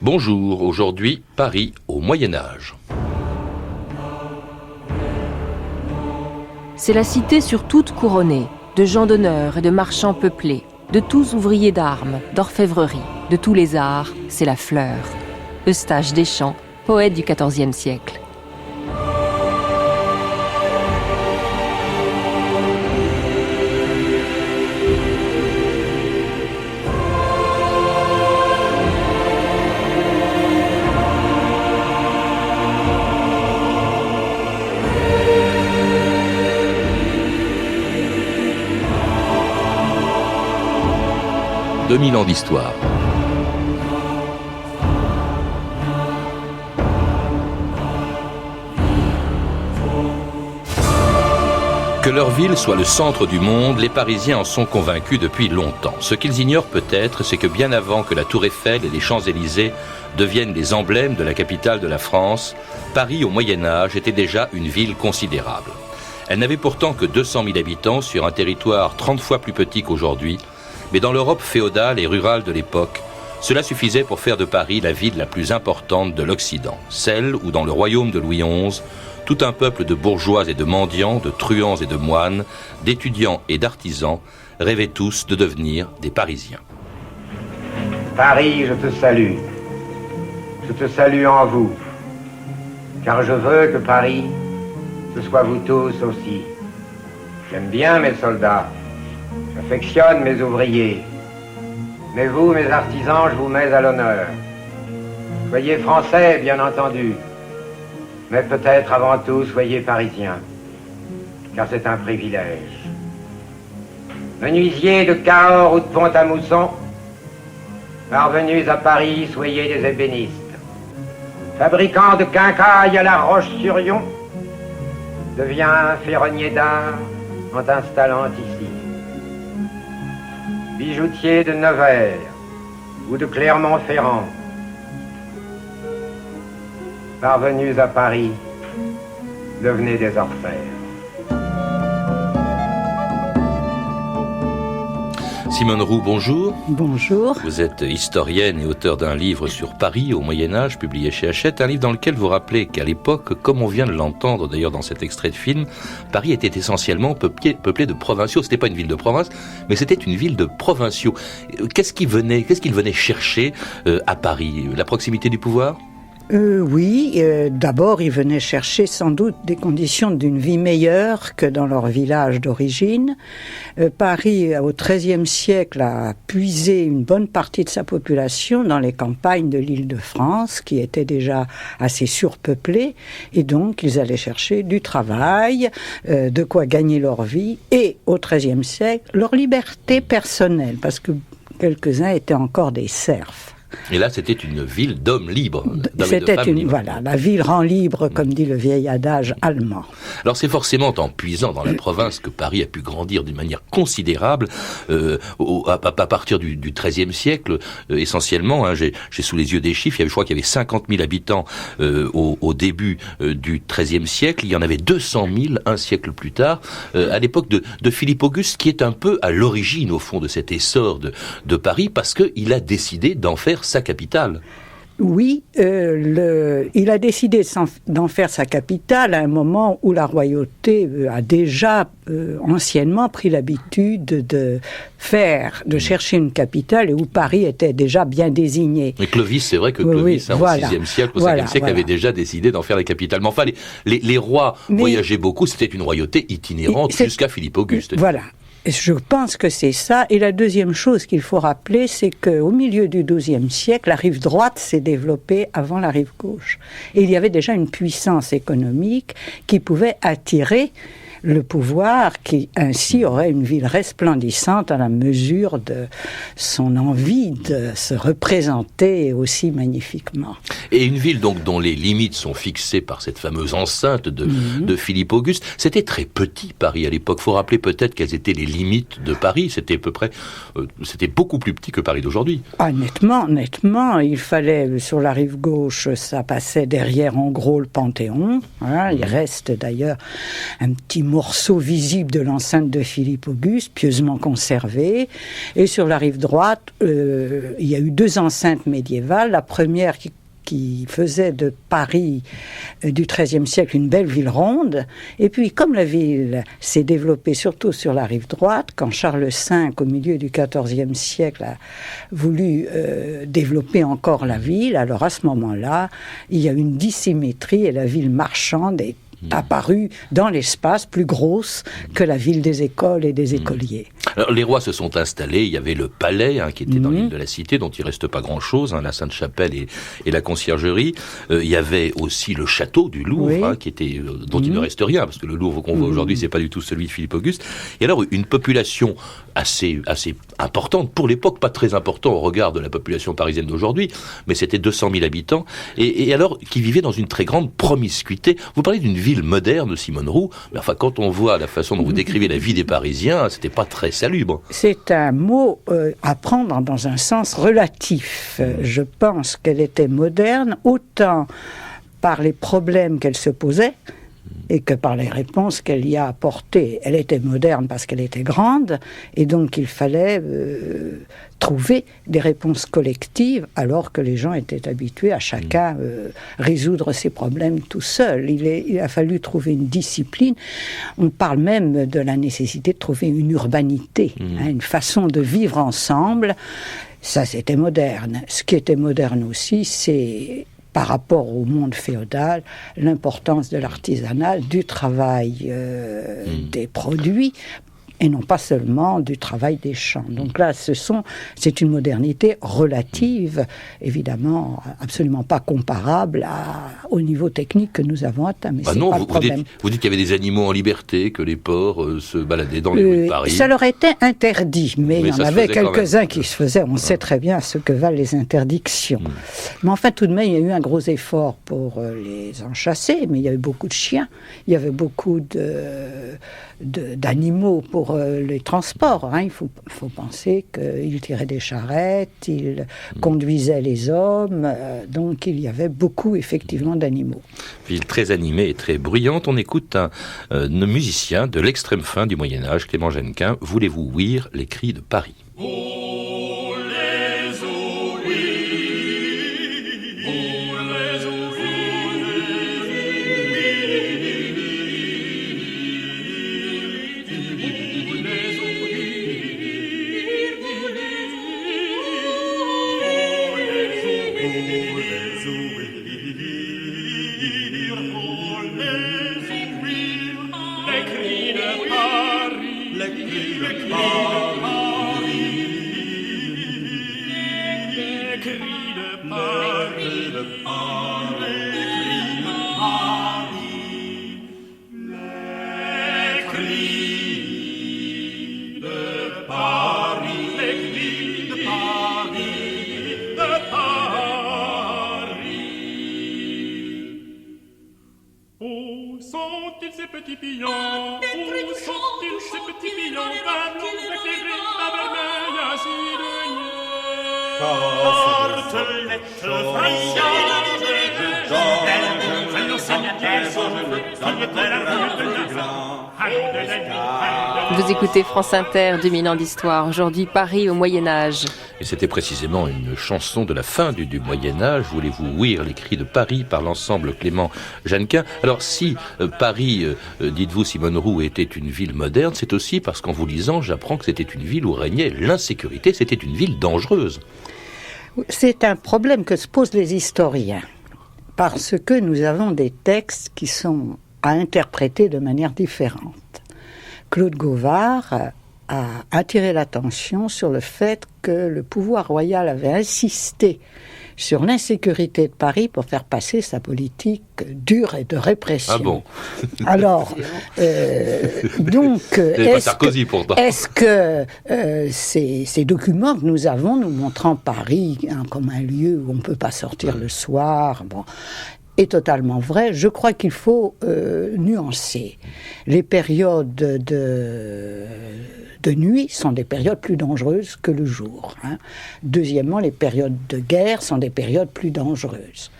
Bonjour, aujourd'hui Paris au Moyen-Âge. C'est la cité sur toute couronnée, de gens d'honneur et de marchands peuplés, de tous ouvriers d'armes, d'orfèvrerie, de tous les arts, c'est la fleur. Eustache Deschamps, poète du XIVe siècle. « 2000 ans d'histoire. Que leur ville soit le centre du monde, les Parisiens en sont convaincus depuis longtemps. Ce qu'ils ignorent peut-être, c'est que bien avant que la Tour Eiffel et les Champs-Élysées deviennent les emblèmes de la capitale de la France, Paris au Moyen-Âge était déjà une ville considérable. Elle n'avait pourtant que 200 000 habitants sur un territoire 30 fois plus petit qu'aujourd'hui, mais dans l'Europe féodale et rurale de l'époque, cela suffisait pour faire de Paris la ville la plus importante de l'Occident, celle où, dans le royaume de Louis XI, tout un peuple de bourgeois et de mendiants, de truands et de moines, d'étudiants et d'artisans rêvaient tous de devenir des Parisiens. Paris, je te salue. Je te salue en vous, car je veux que Paris, ce soit vous tous aussi. J'aime bien mes soldats. J'affectionne mes ouvriers, mais vous, mes artisans, je vous mets à l'honneur. Soyez français, bien entendu, mais peut-être avant tout, soyez parisiens, car c'est un privilège. Menuisiers de Cahors ou de Pont-à-Mousson, parvenus à Paris, soyez des ébénistes. Fabricants de quincailles à la Roche-sur-Yon, deviens ferronnier d'art en t'installant ici. Bijoutier de Nevers ou de Clermont-Ferrand, parvenus à Paris, devenez des orfèvres. Simone Roux, bonjour. Bonjour. Vous êtes historienne et auteur d'un livre sur Paris au Moyen-Âge, publié chez Hachette, un livre dans lequel vous rappelez qu'à l'époque, comme on vient de l'entendre d'ailleurs dans cet extrait de film, Paris était essentiellement peuplé de provinciaux. C'était pas une ville de province, mais c'était une ville de provinciaux. Qu'est-ce qu'ils venaient chercher à Paris? La proximité du pouvoir? Oui, d'abord ils venaient chercher sans doute des conditions d'une vie meilleure que dans leur village d'origine. Paris, au XIIIe siècle, a puisé une bonne partie de sa population dans les campagnes de l'Île-de-France, qui étaient déjà assez surpeuplées, et donc ils allaient chercher du travail, de quoi gagner leur vie, et au XIIIe siècle, leur liberté personnelle, parce que quelques-uns étaient encore des serfs. Et là, c'était une ville d'hommes libres, d'hommes et de C'était femmes libres. Voilà, la ville rend libre, comme dit le vieil adage allemand. Alors c'est forcément en puisant dans la province que Paris a pu grandir d'une manière considérable à partir du XIIIe siècle, essentiellement. Hein, j'ai sous les yeux des chiffres, je crois qu'il y avait 50 000 habitants au début du XIIIe siècle. Il y en avait 200 000 un siècle plus tard, à l'époque de Philippe Auguste, qui est un peu à l'origine, au fond, de cet essor de Paris, parce qu'il a décidé d'en faire sa capitale. Oui, il a décidé d'en faire sa capitale à un moment où la royauté a déjà anciennement pris l'habitude de chercher une capitale et où Paris était déjà bien désigné. Mais Clovis, c'est vrai que Clovis, au VIe siècle, au Ve siècle, avait déjà décidé d'en faire la capitale. Mais enfin, les rois voyageaient beaucoup, c'était une royauté itinérante jusqu'à Philippe Auguste. Voilà. Je pense que c'est ça. Et la deuxième chose qu'il faut rappeler, c'est qu'au milieu du XIIe siècle, la rive droite s'est développée avant la rive gauche. Et il y avait déjà une puissance économique qui pouvait attirer le pouvoir, qui ainsi aurait une ville resplendissante à la mesure de son envie de se représenter aussi magnifiquement. Et une ville donc dont les limites sont fixées par cette fameuse enceinte de Philippe Auguste. C'était très petit Paris à l'époque. Il faut rappeler peut-être quelles étaient les limites de Paris. C'était à peu près, c'était beaucoup plus petit que Paris d'aujourd'hui. Ah, nettement. Il fallait, sur la rive gauche, ça passait derrière en gros le Panthéon. Hein, il reste d'ailleurs un petit morceau visible de l'enceinte de Philippe Auguste, pieusement conservé. Et sur la rive droite, il y a eu 2 enceintes médiévales. La première qui faisait de Paris du XIIIe siècle une belle ville ronde. Et puis, comme la ville s'est développée surtout sur la rive droite, quand Charles V, au milieu du XIVe siècle, a voulu développer encore la ville, alors à ce moment-là, il y a une dissymétrie et la ville marchande est apparue dans l'espace plus grosse que la ville des écoles et des écoliers. Alors, les rois se sont installés, il y avait le palais qui était dans l'île de la Cité, dont il reste pas grand-chose, la Sainte-Chapelle et la Conciergerie. Il y avait aussi le château du Louvre, qui était dont il ne reste rien, parce que le Louvre qu'on voit aujourd'hui, c'est pas du tout celui de Philippe Auguste. Et alors, une population assez importante, pour l'époque, pas très importante au regard de la population parisienne d'aujourd'hui, mais c'était 200 000 habitants, et alors, qui vivait dans une très grande promiscuité. Vous parlez d'une ville moderne, Simone Roux, mais enfin, quand on voit la façon dont vous décrivez la vie des Parisiens, c'était pas très salubre. C'est un mot à prendre dans un sens relatif. Je pense qu'elle était moderne autant par les problèmes qu'elle se posait et que par les réponses qu'elle y a apportées. Elle était moderne parce qu'elle était grande, et donc il fallait trouver des réponses collectives, alors que les gens étaient habitués à chacun résoudre ses problèmes tout seul. Il a fallu trouver une discipline. On parle même de la nécessité de trouver une urbanité, une façon de vivre ensemble. Ça, c'était moderne. Ce qui était moderne aussi, c'est, par rapport au monde féodal, l'importance de l'artisanat, du travail des produits, et non pas seulement du travail des champs. Donc là, c'est une modernité relative, évidemment, absolument pas comparable au niveau technique que nous avons atteint. Mais c'est pas le problème. Vous dites qu'il y avait des animaux en liberté, que les porcs se baladaient dans les rues de Paris. Ça leur était interdit, mais il y en avait quelques-uns qui se faisaient. On sait très bien ce que valent les interdictions. Mais enfin, tout de même, il y a eu un gros effort pour les en chasser, mais il y a eu beaucoup de chiens, il y avait beaucoup d'animaux pour les transports. Il faut penser qu'ils tiraient des charrettes, ils conduisaient les hommes, donc il y avait beaucoup effectivement d'animaux. Ville très animée et très bruyante. On écoute un musicien de l'extrême fin du Moyen-Âge, Clément Genquin. Voulez-vous ouïr les cris de Paris ? Vous écoutez France Inter, 2000 ans d'histoire. Aujourd'hui, Paris au Moyen-Âge. Et c'était précisément une chanson de la fin du Moyen-Âge. Voulez-vous ouïr les cris de Paris par l'ensemble Clément Genquin. Alors si Paris, dites-vous Simone Roux, était une ville moderne, c'est aussi parce qu'en vous lisant, j'apprends que c'était une ville où régnait l'insécurité. C'était une ville dangereuse. C'est un problème que se posent les historiens, parce que nous avons des textes qui sont à interpréter de manière différente. Claude Gauvard a attiré l'attention sur le fait que le pouvoir royal avait insisté sur l'insécurité de Paris pour faire passer sa politique dure et de répression. Ah bon? Alors, donc, est-ce que ces documents que nous avons nous montrant Paris comme un lieu où on ne peut pas sortir le soir, est totalement vrai. Je crois qu'il faut nuancer. Les périodes de nuit sont des périodes plus dangereuses que le jour. Deuxièmement, les périodes de guerre sont des périodes plus dangereuses.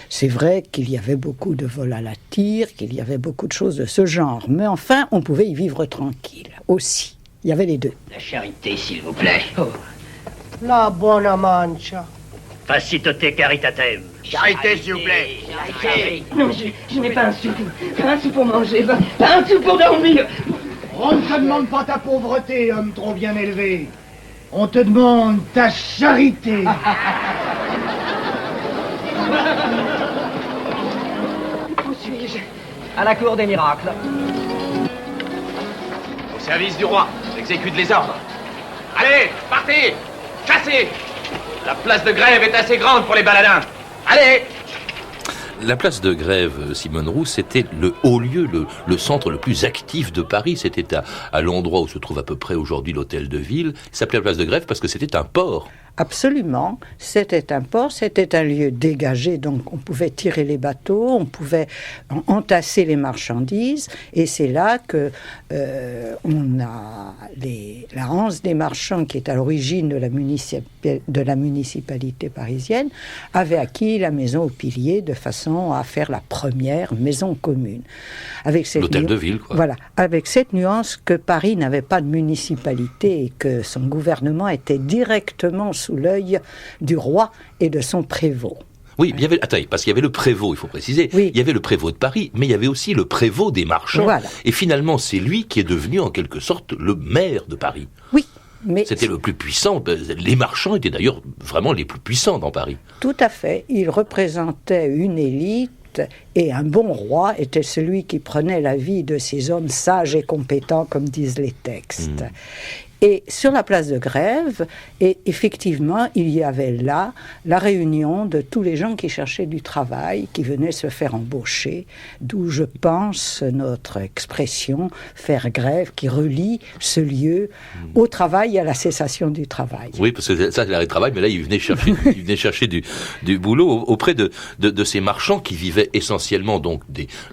C'est vrai qu'il y avait beaucoup de vols à la tire, qu'il y avait beaucoup de choses de ce genre. Mais enfin, on pouvait y vivre tranquille aussi. Il y avait les deux. La charité, s'il vous plaît. Oh. La buona mancia. Facitote caritatem. Charité, s'il vous plaît. Charité. Non, je n'ai pas un sou. Pas un sou pour manger, pas un sou pour dormir. On ne te demande pas ta pauvreté, homme trop bien élevé. On te demande ta charité. Où suis-je? À la cour des miracles. Au service du roi, j'exécute les ordres. Allez, partez, chassez. La place de Grève est assez grande pour les baladins. Allez! La place de Grève, Simone Roux, c'était le haut lieu, le centre le plus actif de Paris. C'était à l'endroit où se trouve à peu près aujourd'hui l'hôtel de ville. Il s'appelait la place de Grève parce que c'était un port. Absolument, c'était un port, c'était un lieu dégagé, donc on pouvait tirer les bateaux, on pouvait entasser les marchandises, et c'est là que on a la Hanse des marchands, qui est à l'origine de la municipalité parisienne, avait acquis la maison aux Piliers de façon à faire la première maison commune. L'hôtel de ville, quoi. Voilà, avec cette nuance que Paris n'avait pas de municipalité et que son gouvernement était directement sous l'œil du roi et de son prévôt. Oui, parce qu'il y avait le prévôt, il faut préciser. Oui. Il y avait le prévôt de Paris, mais il y avait aussi le prévôt des marchands. Voilà. Et finalement, c'est lui qui est devenu en quelque sorte le maire de Paris. Oui. Mais c'était le plus puissant. Les marchands étaient d'ailleurs vraiment les plus puissants dans Paris. Tout à fait. Ils représentaient une élite. Et un bon roi était celui qui prenait la vie de ces hommes sages et compétents, comme disent les textes. Et sur la place de Grève, et effectivement, il y avait là la réunion de tous les gens qui cherchaient du travail, qui venaient se faire embaucher, d'où je pense notre expression « faire grève » qui relie ce lieu au travail et à la cessation du travail. Oui, parce que ça, c'est l'arrêt de travail, mais là, il venait chercher du boulot auprès de ces marchands qui vivaient essentiellement donc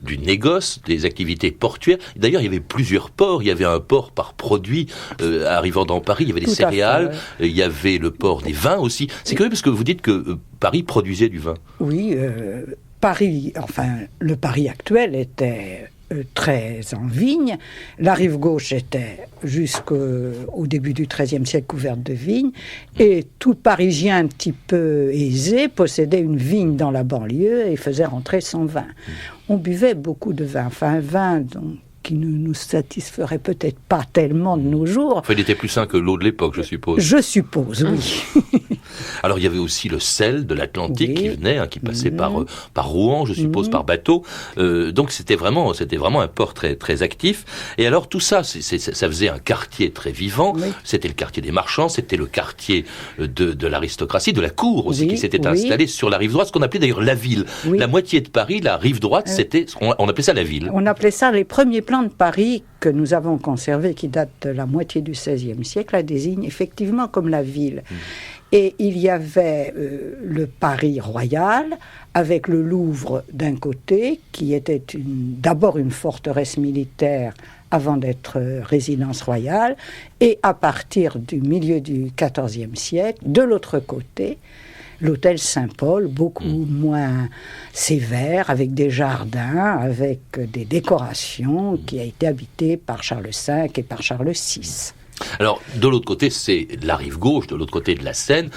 du négoce, des activités portuaires. D'ailleurs, il y avait plusieurs ports. Il y avait un port par produit arrivant dans Paris, il y avait des céréales, il y avait le port des vins aussi. C'est curieux parce que vous dites que Paris produisait du vin. Oui, Paris, enfin, le Paris actuel était très en vigne. La rive gauche était jusqu'au début du XIIIe siècle couverte de vignes. Et tout Parisien un petit peu aisé possédait une vigne dans la banlieue et faisait rentrer son vin. On buvait beaucoup de vin. Enfin, un vin donc qui ne nous satisferait peut-être pas tellement de nos jours. Enfin, il était plus sain que l'eau de l'époque, je suppose. Je suppose, oui. Alors, il y avait aussi le sel de l'Atlantique qui venait, qui passait par Rouen, je suppose, par bateau. Donc, c'était vraiment un port très, très actif. Et alors, tout ça, ça faisait un quartier très vivant. Oui. C'était le quartier des marchands, c'était le quartier de l'aristocratie, de la cour aussi, qui s'était installée sur la rive droite, ce qu'on appelait d'ailleurs la ville. Oui. La moitié de Paris, la rive droite, on appelait ça la ville. On appelait ça les premiers plans de Paris que nous avons conservés, qui datent de la moitié du XVIe siècle, la désigne effectivement comme la ville. Et il y avait le Paris royal, avec le Louvre d'un côté, qui était d'abord une forteresse militaire avant d'être résidence royale, et à partir du milieu du XIVe siècle, de l'autre côté, l'hôtel Saint-Paul, beaucoup moins sévère, avec des jardins, avec des décorations, qui a été habité par Charles V et par Charles VI. Alors, de l'autre côté, c'est la rive gauche, de l'autre côté de la Seine,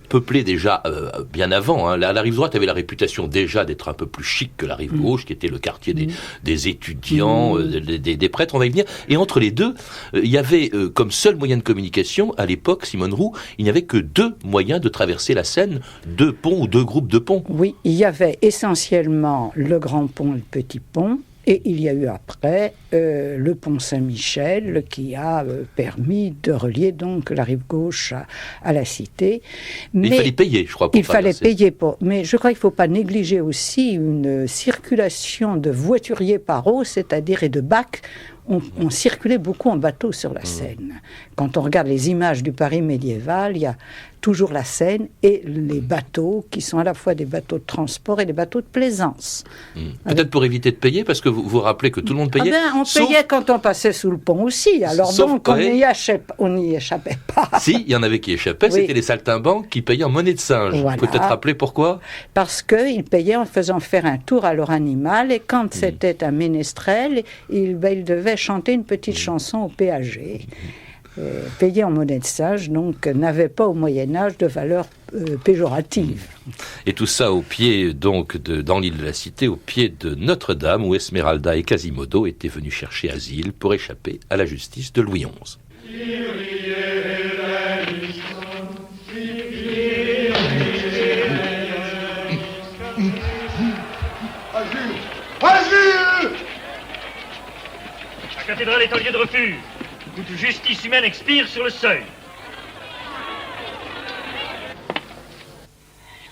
peuplée déjà bien avant. Hein. La rive droite avait la réputation déjà d'être un peu plus chic que la rive gauche, qui était le quartier des étudiants, des prêtres, on va y venir. Et entre les deux, il y avait comme seul moyen de communication, à l'époque, Simone Roux, il n'y avait que deux moyens de traverser la Seine, deux ponts ou deux groupes de ponts. Oui, il y avait essentiellement le grand pont et le petit pont, Et il y a eu après le pont Saint-Michel qui a permis de relier donc la rive gauche à la cité. Mais il fallait payer, je crois, pour payer. Mais je crois qu'il ne faut pas négliger aussi une circulation de voituriers par eau, c'est-à-dire et de bacs. On circulait beaucoup en bateau sur la Seine. Quand on regarde les images du Paris médiéval, il y a toujours la Seine et les bateaux qui sont à la fois des bateaux de transport et des bateaux de plaisance. Peut-être pour éviter de payer, parce que vous vous rappelez que tout le monde payait. On payait quand on passait sous le pont aussi. Alors donc on n'y échappait pas. Si, il y en avait qui échappaient, c'était les saltimbanques qui payaient en monnaie de singe. Voilà. Peut-être rappeler pourquoi ? Parce qu'ils payaient en faisant faire un tour à leur animal, et quand c'était un ménestrel, ils devaient chanter une petite chanson au péager. Payé en monnaie de singe, donc n'avait pas au Moyen-Âge de valeur péjorative. Et tout ça au pied, donc, dans l'île de la Cité, au pied de Notre-Dame, où Esmeralda et Quasimodo étaient venus chercher asile pour échapper à la justice de Louis XI. La cathédrale est un lieu de refuge. Toute justice humaine expire sur le seuil.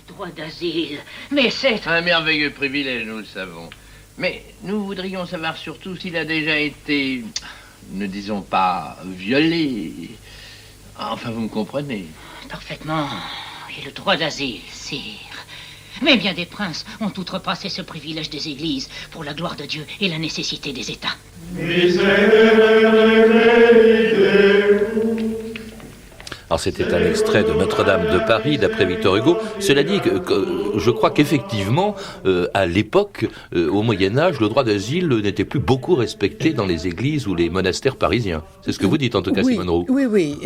Le droit d'asile, mais c'est... Un merveilleux privilège, nous le savons. Mais nous voudrions savoir surtout s'il a déjà été, ne disons pas, violé. Enfin, vous me comprenez. Parfaitement. Et le droit d'asile, sire. Mais bien des princes ont outrepassé ce privilège des églises pour la gloire de Dieu et la nécessité des États. Alors c'était un extrait de Notre-Dame de Paris d'après Victor Hugo. Cela dit, je crois qu'effectivement, à l'époque, au Moyen-Âge, le droit d'asile n'était plus beaucoup respecté dans les églises ou les monastères parisiens. C'est ce que vous dites en tout cas, Simone Roux. Oui.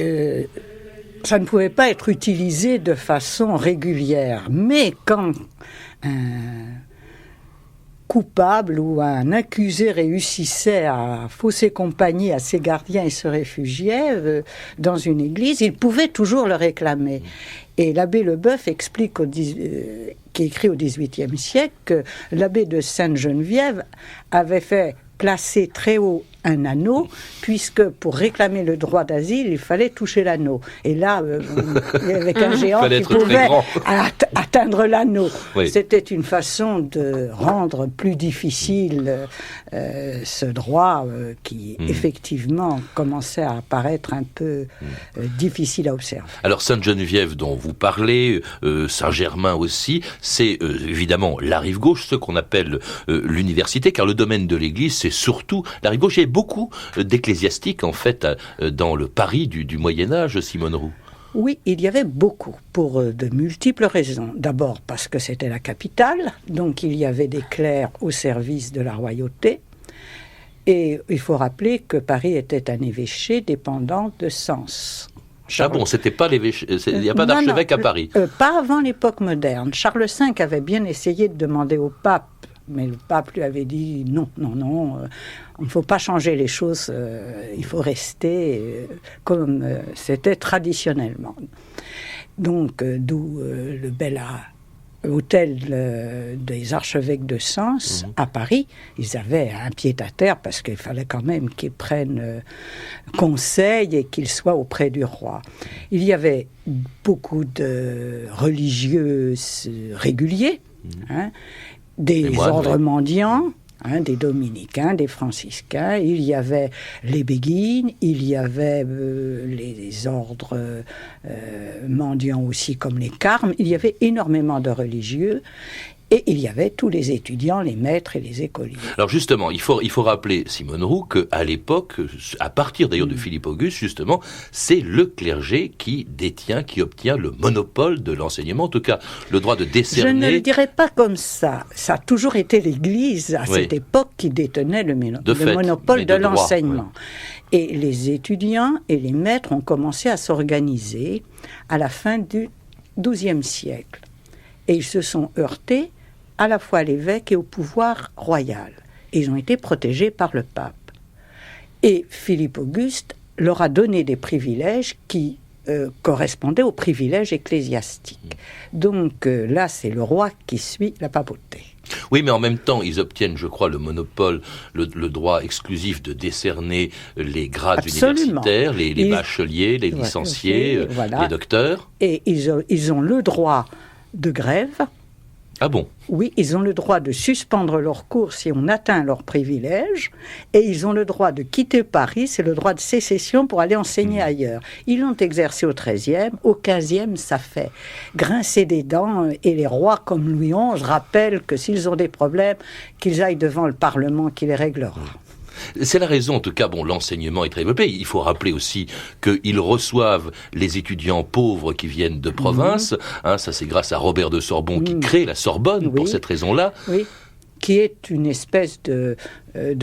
Ça ne pouvait pas être utilisé de façon régulière. Mais quand un coupable ou un accusé réussissait à fausser compagnie à ses gardiens et se réfugiait dans une église, il pouvait toujours le réclamer. Et l'abbé Leboeuf explique, qui écrit au XVIIIe siècle, que l'abbé de Sainte-Geneviève avait fait placer très haut un anneau, puisque pour réclamer le droit d'asile, il fallait toucher l'anneau. Et là, avec un géant qui pouvait atteindre l'anneau. Oui. C'était une façon de rendre plus difficile ce droit qui, effectivement, commençait à apparaître un peu difficile à observer. Alors, Sainte-Geneviève, dont vous parlez, Saint-Germain aussi, c'est évidemment la rive gauche, ce qu'on appelle l'université, car le domaine de l'Église, c'est surtout la rive gauche. Il y a beaucoup d'ecclésiastiques, en fait, dans le Paris du Moyen-Âge, Simone Roux. Oui, il y avait beaucoup, pour de multiples raisons. D'abord parce que c'était la capitale, donc il y avait des clercs au service de la royauté. Et il faut rappeler que Paris était un évêché dépendant de Sens. C'était pas l'évêché, il n'y a pas d'archevêque à Paris. Pas avant l'époque moderne. Charles V avait bien essayé de demander au pape, mais le pape lui avait dit non, il ne faut pas changer les choses, il faut rester comme c'était traditionnellement. Donc, d'où le bel hôtel des archevêques de Sens à Paris. Ils avaient un pied-à-terre parce qu'il fallait quand même qu'ils prennent conseil et qu'ils soient auprès du roi. Il y avait beaucoup de religieux réguliers, des ordres mendiants, des dominicains, des franciscains, il y avait les béguines, il y avait les ordres mendiants aussi comme les carmes, il y avait énormément de religieux. Et il y avait tous les étudiants, les maîtres et les écoliers. Alors justement, il faut rappeler, Simone Roux, qu'à l'époque, à partir d'ailleurs de Philippe Auguste, justement, c'est le clergé qui obtient le monopole de l'enseignement, en tout cas le droit de décerner... Je ne le dirais pas comme ça. Ça a toujours été l'Église, à cette époque, qui détenait le monopole de l'enseignement. Et les étudiants et les maîtres ont commencé à s'organiser à la fin du XIIe siècle. Et ils se sont heurtés à la fois à l'évêque et au pouvoir royal. Et ils ont été protégés par le pape. Et Philippe Auguste leur a donné des privilèges qui correspondait aux privilèges ecclésiastiques. Donc là, c'est le roi qui suit la papauté. Oui, mais en même temps, ils obtiennent, je crois, le monopole, le droit exclusif de décerner les grades universitaires, les bacheliers, les licenciés, les docteurs. Et ils ont le droit de grève. Ah bon? Oui, ils ont le droit de suspendre leurs cours si on atteint leurs privilèges, et ils ont le droit de quitter Paris, c'est le droit de sécession pour aller enseigner ailleurs. Ils l'ont exercé au XIIIe, au XVe, ça fait grincer des dents, et les rois comme Louis XI rappellent que s'ils ont des problèmes, qu'ils aillent devant le Parlement qui les réglera. C'est la raison, en tout cas, l'enseignement est très développé. Il faut rappeler aussi qu'ils reçoivent les étudiants pauvres qui viennent de province. Ça, c'est grâce à Robert de Sorbonne qui crée la Sorbonne pour cette raison-là. Oui, qui est une espèce de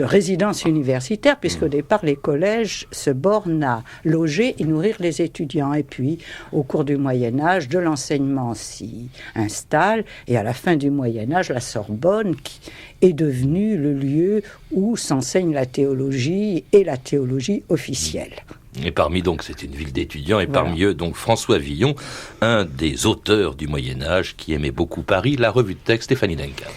résidence universitaire, puisqu'au départ, les collèges se bornent à loger et nourrir les étudiants. Et puis, au cours du Moyen-Âge, de l'enseignement s'y installe, et à la fin du Moyen-Âge, la Sorbonne qui est devenue le lieu où s'enseigne la théologie et la théologie officielle. Et parmi, c'est une ville d'étudiants, et parmi eux, François Villon, un des auteurs du Moyen-Âge qui aimait beaucoup Paris, la revue de texte Stéphanie Duncan.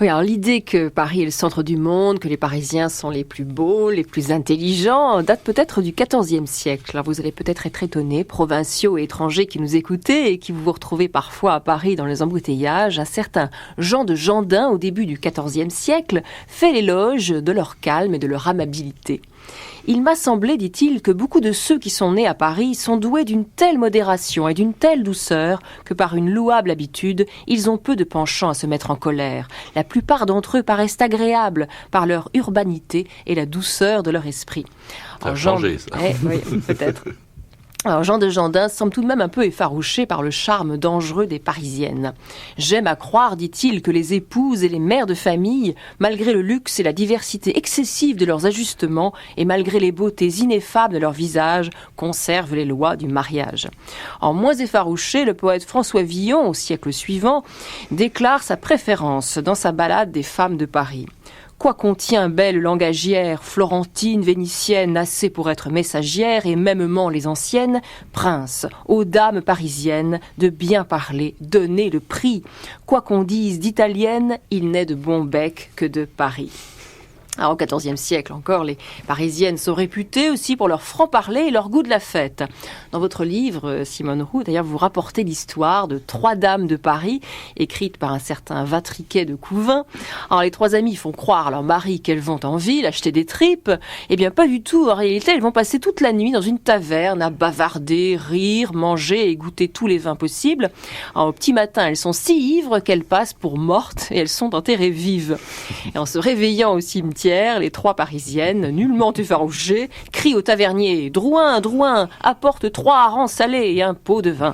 Oui, alors l'idée que Paris est le centre du monde, que les Parisiens sont les plus beaux, les plus intelligents, date peut-être du XIVe siècle. Alors vous allez peut-être être étonnés, provinciaux et étrangers qui nous écoutez et qui vous retrouvez parfois à Paris dans les embouteillages. Un certain Jean de Gendun, au début du XIVe siècle, fait l'éloge de leur calme et de leur amabilité. Il m'a semblé, dit-il, que beaucoup de ceux qui sont nés à Paris sont doués d'une telle modération et d'une telle douceur que par une louable habitude, ils ont peu de penchant à se mettre en colère. La plupart d'entre eux paraissent agréables par leur urbanité et la douceur de leur esprit. Ça a changé, ça. Oui, peut-être. Alors Jean de Gendun semble tout de même un peu effarouché par le charme dangereux des Parisiennes. « J'aime à croire, dit-il, que les épouses et les mères de famille, malgré le luxe et la diversité excessive de leurs ajustements et malgré les beautés ineffables de leur visage, conservent les lois du mariage. » En moins effarouché, le poète François Villon, au siècle suivant, déclare sa préférence dans sa ballade des femmes de Paris. Quoi contient belle langagière, florentine, vénitienne, assez pour être messagère, et mêmement les anciennes, prince, aux dames parisiennes, de bien parler, donner le prix. Quoi qu'on dise d'italienne, il n'est de bon bec que de Paris. Alors, au XIVe siècle encore, les Parisiennes sont réputées aussi pour leur franc-parler et leur goût de la fête. Dans votre livre, Simone Roux, d'ailleurs, vous rapportez l'histoire de 3 dames de Paris, écrite par un certain Vatriquet de Couvain. Alors, les 3 amies font croire à leur mari qu'elles vont en ville acheter des tripes. Eh bien, pas du tout. En réalité, elles vont passer toute la nuit dans une taverne à bavarder, rire, manger et goûter tous les vins possibles. Alors, au petit matin, elles sont si ivres qu'elles passent pour mortes et elles sont enterrées vives. Et en se réveillant au cimetière, les 3 Parisiennes, nullement effarouchées, crient au tavernier « Drouin, Drouin, apporte 3 harengs salés et un pot de vin ».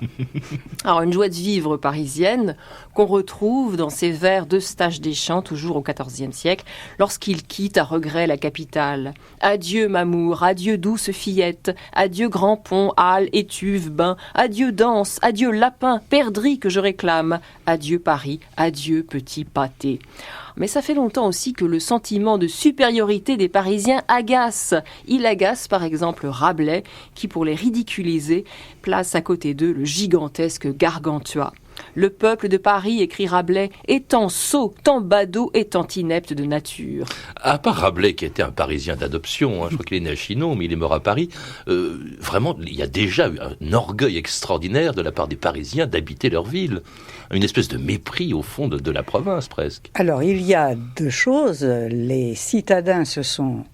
Alors une joie de vivre parisienne qu'on retrouve dans ces vers d'Eustache Deschamps, toujours au XIVe siècle, lorsqu'il quitte à regret la capitale. « Adieu Mamour, adieu douce fillette, adieu grand pont, halle, étuve, bain, adieu danse, adieu lapin, perdrix que je réclame, adieu Paris, adieu petit pâté ». Mais ça fait longtemps aussi que le sentiment de supériorité des Parisiens agace. Il agace par exemple Rabelais, qui pour les ridiculiser, place à côté d'eux le gigantesque Gargantua. Le peuple de Paris, écrit Rabelais, est tant sot, tant badaud et tant inepte de nature. À part Rabelais, qui était un Parisien d'adoption, je crois qu'il est né à Chinon, mais il est mort à Paris, vraiment, il y a déjà eu un orgueil extraordinaire de la part des Parisiens d'habiter leur ville. Une espèce de mépris, au fond, de la province, presque. Alors, il y a 2 choses. Les citadins se sont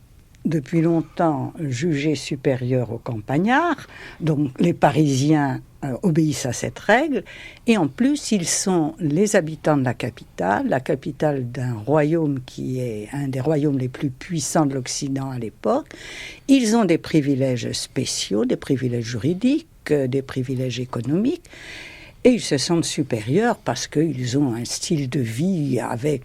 depuis longtemps jugés supérieurs aux campagnards, donc les Parisiens obéissent à cette règle, et en plus ils sont les habitants de la capitale d'un royaume qui est un des royaumes les plus puissants de l'Occident à l'époque. Ils ont des privilèges spéciaux, des privilèges juridiques, des privilèges économiques, Et ils se sentent supérieurs parce qu'ils ont un style de vie avec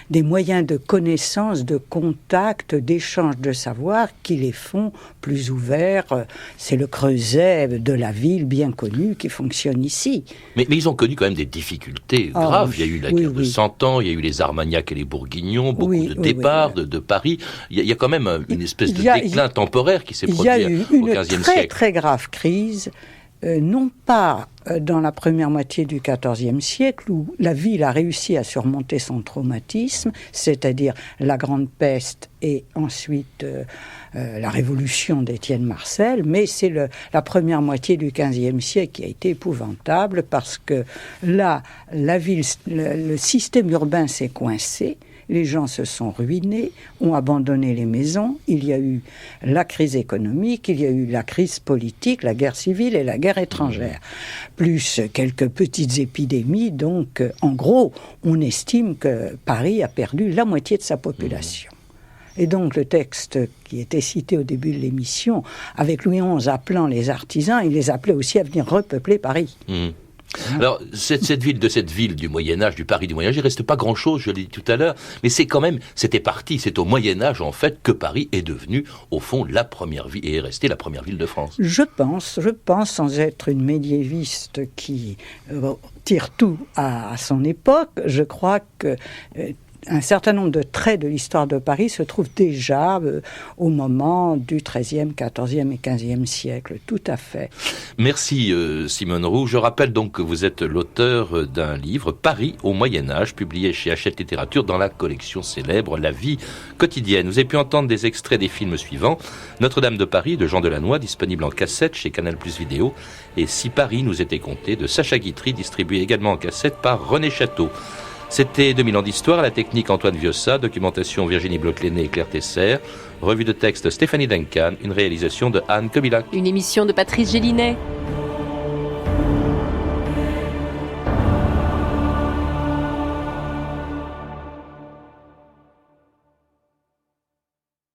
des moyens de connaissance, de contact, d'échange de savoir qui les font plus ouverts. C'est le creuset de la ville bien connue qui fonctionne ici. Mais ils ont connu quand même des difficultés graves. Il y a eu la guerre de 100 ans, il y a eu les Armagnacs et les Bourguignons, beaucoup de départs de Paris. Il y a quand même une espèce de déclin temporaire qui s'est produit au XVe siècle. Il y a eu une très très grave crise, non pas dans la première moitié du XIVe siècle, où la ville a réussi à surmonter son traumatisme, c'est-à-dire la Grande Peste et ensuite la Révolution d'Étienne Marcel, mais c'est la première moitié du XVe siècle qui a été épouvantable, parce que là, la ville, le système urbain s'est coincé. Les gens se sont ruinés, ont abandonné les maisons. Il y a eu la crise économique, il y a eu la crise politique, la guerre civile et la guerre étrangère. Plus quelques petites épidémies. Donc, en gros, on estime que Paris a perdu la moitié de sa population. Et donc, le texte qui était cité au début de l'émission, avec Louis XI appelant les artisans, il les appelait aussi à venir repeupler Paris. Alors, cette ville du Moyen-Âge, du Paris du Moyen-Âge, il ne reste pas grand-chose, je l'ai dit tout à l'heure, mais c'est au Moyen-Âge, en fait, que Paris est devenu, au fond, la première ville, et est restée la première ville de France. Je pense, sans être une médiéviste qui tire tout à son époque, je crois que un certain nombre de traits de l'histoire de Paris se trouvent déjà au moment du XIIIe, XIVe et XVe siècle, tout à fait. Merci Simone Roux. Je rappelle donc que vous êtes l'auteur d'un livre, Paris au Moyen-Âge, publié chez Hachette Littérature dans la collection célèbre La vie quotidienne. Vous avez pu entendre des extraits des films suivants: Notre-Dame de Paris de Jean Delannoy, disponible en cassette chez Canal+ Vidéo, et Si Paris nous était compté de Sacha Guitry, distribué également en cassette par René Château. C'était 2000 ans d'histoire, à la technique Antoine Viossa, documentation Virginie Bloch-Lenné et Claire Tesser, revue de texte Stéphanie Duncan, une réalisation de Anne Kobilac. Une émission de Patrice Gélinet.